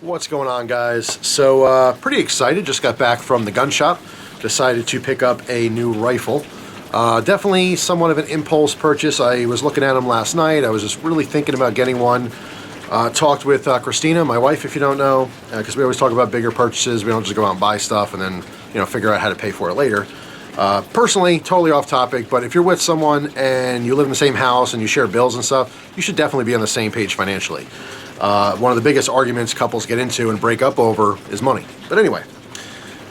What's going on, guys? So pretty excited, just got back from the gun shop, decided to pick up a new rifle. Definitely somewhat of an impulse purchase. I was looking at them last night. I was just really thinking about getting one. Talked with Christina, my wife, if you don't know, because we always talk about bigger purchases. We don't just go out and buy stuff and then, figure out how to pay for it later. Personally, totally off topic, but if you're with someone and you live in the same house and you share bills and stuff, you should definitely be on the same page financially. One of the biggest arguments couples get into and break up over is money. But anyway,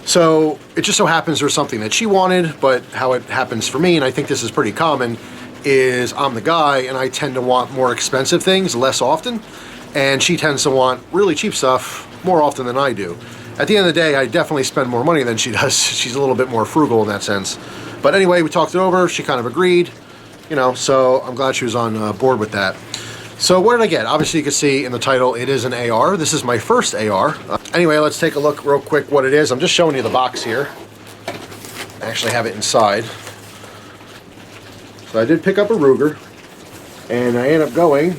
so it just so happens there's something that she wanted, but how it happens for me, and I think this is pretty common, is I'm the guy and I tend to want more expensive things less often, and she tends to want really cheap stuff more often than I do. At the end of the day, I definitely spend more money than she does. She's a little bit more frugal in that sense. But anyway, we talked it over. She kind of agreed, so I'm glad she was on board with that. So what did I get? Obviously, you can see in the title, it is an AR. This is my first AR. Anyway, let's take a look real quick what it is. I'm just showing you the box here. I actually have it inside. So I did pick up a Ruger, and I ended up going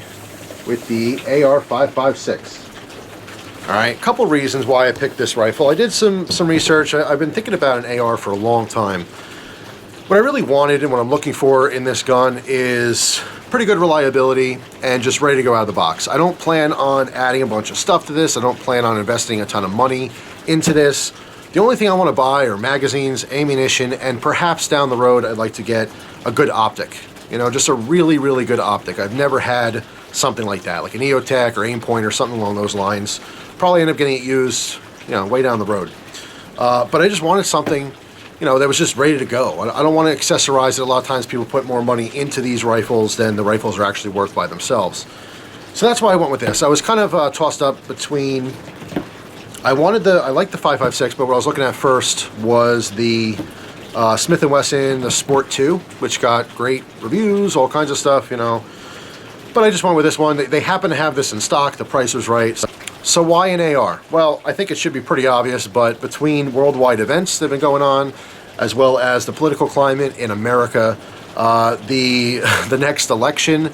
with the AR-556. All right, a couple reasons why I picked this rifle. I did some research. I've been thinking about an AR for a long time. What I really wanted and what I'm looking for in this gun is pretty good reliability and just ready to go out of the box. I don't plan on adding a bunch of stuff to this. I don't plan on investing a ton of money into this. The only thing I want to buy are magazines, ammunition, and perhaps down the road I'd like to get a good optic. Just a really, really good optic. I've never had something like that, like an EOTech or Aimpoint or something along those lines. Probably end up getting it used, way down the road. But I just wanted something that was just ready to go. I don't want to accessorize it. A lot of times people put more money into these rifles than the rifles are actually worth by themselves. So that's why I went with this. I was kind of tossed up between, I liked the 5.56, but what I was looking at first was the Smith & Wesson, the Sport 2, which got great reviews, all kinds of stuff, But I just went with this one. They happen to have this in stock. The price was right. So why an AR? Well, I think it should be pretty obvious, but between worldwide events that have been going on, as well as the political climate in America, the next election,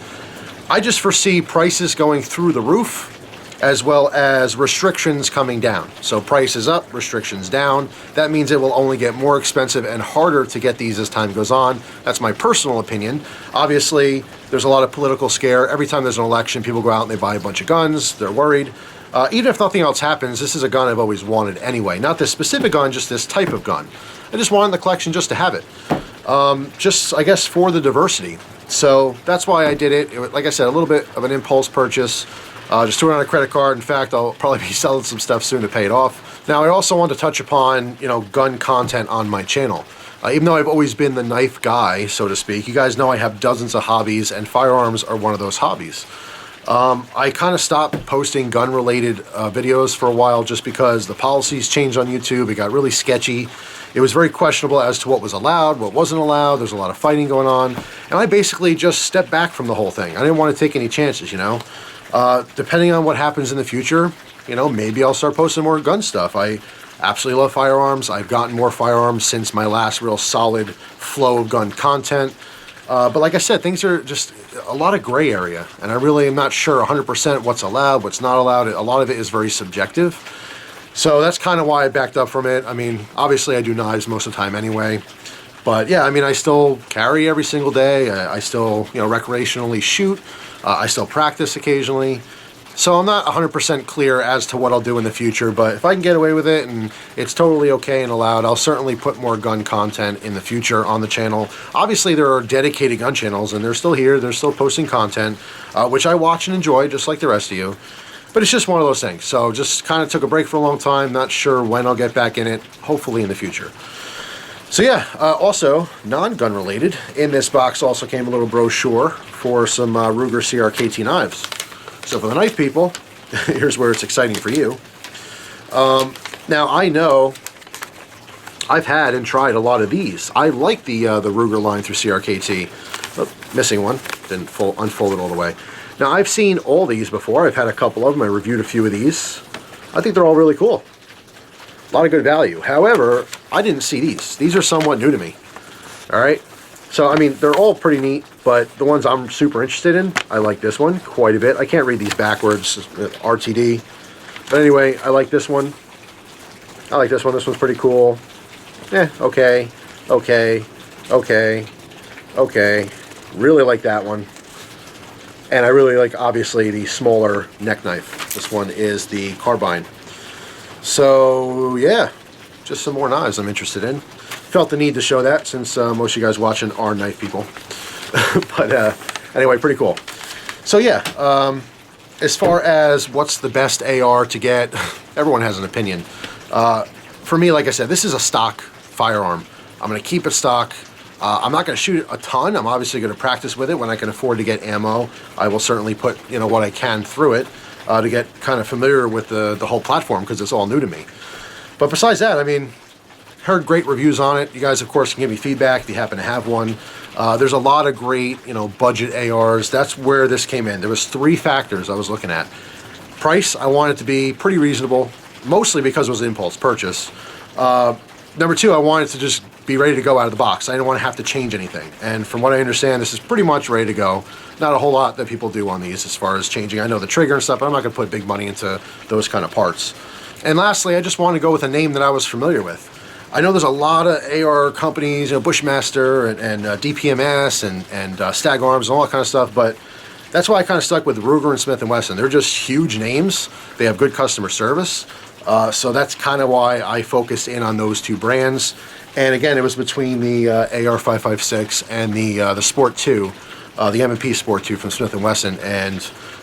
I just foresee prices going through the roof, as well as restrictions coming down. So prices up, restrictions down. That means it will only get more expensive and harder to get these as time goes on. That's my personal opinion. Obviously, there's a lot of political scare. Every time there's an election, people go out and they buy a bunch of guns. They're worried. Even if nothing else happens, this is a gun I've always wanted anyway. Not this specific gun, just this type of gun. I just wanted the collection just to have it. Just, I guess, for the diversity. So that's why I did it. It was, like I said, a little bit of an impulse purchase. Just threw it on a credit card. In fact, I'll probably be selling some stuff soon to pay it off. Now, I also want to touch upon, gun content on my channel. Even though I've always been the knife guy, so to speak, you guys know I have dozens of hobbies, and firearms are one of those hobbies. I kind of stopped posting gun-related videos for a while just because the policies changed on YouTube. It got really sketchy. It was very questionable as to what was allowed, what wasn't allowed. There's a lot of fighting going on. And I basically just stepped back from the whole thing. I didn't want to take any chances, Depending on what happens in the future, maybe I'll start posting more gun stuff. I absolutely love firearms. I've gotten more firearms since my last real solid flow of gun content. But like I said, things are just a lot of gray area, and I really am not sure 100% what's allowed, what's not allowed. A lot of it is very subjective. So that's kind of why I backed up from it. I mean, obviously I do knives most of the time anyway. But yeah, I mean, I still carry every single day. I still, recreationally shoot. I still practice occasionally. So I'm not 100% clear as to what I'll do in the future, but if I can get away with it and it's totally okay and allowed, I'll certainly put more gun content in the future on the channel. Obviously, there are dedicated gun channels, and they're still here. They're still posting content, which I watch and enjoy, just like the rest of you. But it's just one of those things. So just kind of took a break for a long time. Not sure when I'll get back in it, hopefully in the future. So yeah, also, non-gun related, in this box also came a little brochure for some Ruger CRKT knives. So for the knife people, here's where it's exciting for you. Now I know I've had and tried a lot of these. I like the Ruger line through CRKT. Oh, missing one, didn't unfold it all the way. Now I've seen all these before. I've had a couple of them. I reviewed a few of these. I think they're all really cool. A lot of good value. However, I didn't see these. These are somewhat new to me. All right. So, I mean, they're all pretty neat, but the ones I'm super interested in, I like this one quite a bit. I can't read these backwards, RTD. But anyway, I like this one. I like this one. This one's pretty cool. Okay, okay, okay, okay. Really like that one. And I really like, obviously, the smaller neck knife. This one is the carbine. So, yeah, just some more knives I'm interested in. Felt the need to show that since most of you guys watching are knife people. But anyway, pretty cool. So, yeah, as far as what's the best AR to get, everyone has an opinion. For me, like I said, this is a stock firearm. I'm going to keep it stock. I'm not going to shoot a ton. I'm obviously going to practice with it when I can afford to get ammo. I will certainly put, you know, what I can through it to get kind of familiar with the whole platform, because it's all new to me. But besides that, I mean, heard great reviews on it. You guys, of course, can give me feedback if you happen to have one. There's a lot of great, you know, budget ARs. That's where this came in. There was 3 factors I was looking at. Price, I want it to be pretty reasonable, mostly because it was an impulse purchase. Number 2, I wanted to just be ready to go out of the box. I didn't want to have to change anything. And from what I understand, this is pretty much ready to go. Not a whole lot that people do on these as far as changing. I know the trigger and stuff, but I'm not going to put big money into those kind of parts. And lastly, I just wanted to go with a name that I was familiar with. I know there's a lot of AR companies, you know, Bushmaster and DPMS and Stag Arms and all that kind of stuff, but that's why I kind of stuck with Ruger and Smith & Wesson. They're just huge names. They have good customer service. So that's kind of why I focused in on those 2 brands. And again, it was between the AR556 and the Sport 2, the M&P Sport 2 from Smith & Wesson, and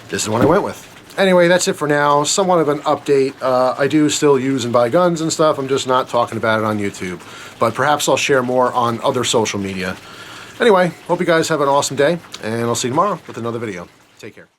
this is what I went with. Anyway, that's it for now. Somewhat of an update. I do still use and buy guns and stuff. I'm just not talking about it on YouTube. But perhaps I'll share more on other social media. Anyway, hope you guys have an awesome day, and I'll see you tomorrow with another video. Take care.